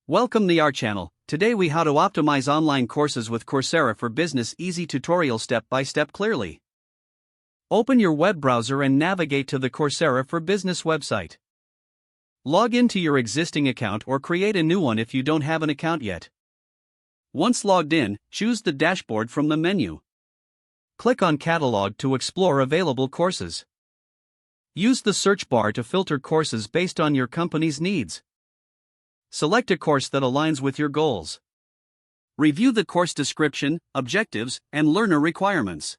Welcome to our channel. Today we how to optimize online courses with Coursera for Business. Easy tutorial step by step clearly. Open your web browser and navigate to the Coursera for Business website. Log into your existing account or create a new one if you don't have an account yet. Once logged in, choose the dashboard from the menu. Click on Catalog to explore available courses. Use the search bar to filter courses based on your company's needs. Select a course that aligns with your goals. Review the course description, objectives, and learner requirements.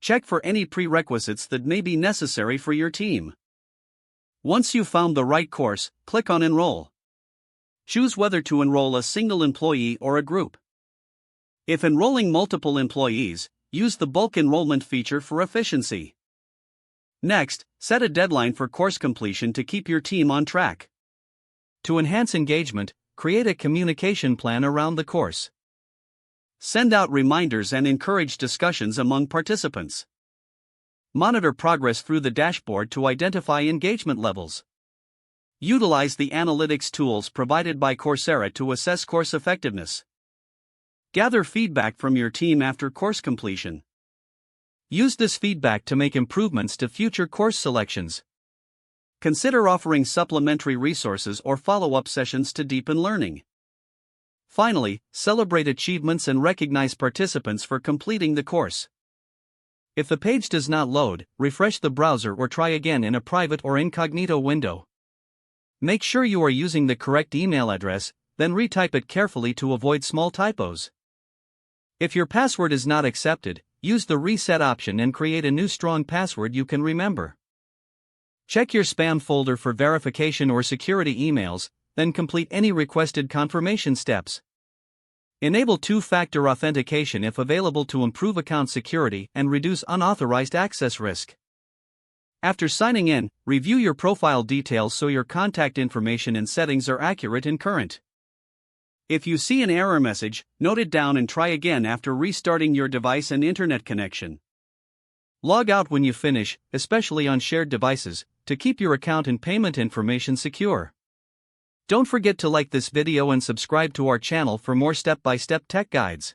Check for any prerequisites that may be necessary for your team. Once you've found the right course, click on Enroll. Choose whether to enroll a single employee or a group. If enrolling multiple employees, use the bulk enrollment feature for efficiency. Next, set a deadline for course completion to keep your team on track. To enhance engagement, create a communication plan around the course. Send out reminders and encourage discussions among participants. Monitor progress through the dashboard to identify engagement levels. Utilize the analytics tools provided by Coursera to assess course effectiveness. Gather feedback from your team after course completion. Use this feedback to make improvements to future course selections. Consider offering supplementary resources or follow-up sessions to deepen learning. Finally, celebrate achievements and recognize participants for completing the course. If the page does not load, refresh the browser or try again in a private or incognito window. Make sure you are using the correct email address, then retype it carefully to avoid small typos. If your password is not accepted, use the reset option and create a new strong password you can remember. Check your spam folder for verification or security emails, then complete any requested confirmation steps. Enable two-factor authentication if available to improve account security and reduce unauthorized access risk. After signing in, review your profile details so your contact information and settings are accurate and current. If you see an error message, note it down and try again after restarting your device and internet connection. Log out when you finish, especially on shared devices, to keep your account and payment information secure. Don't forget to like this video and subscribe to our channel for more step-by-step tech guides.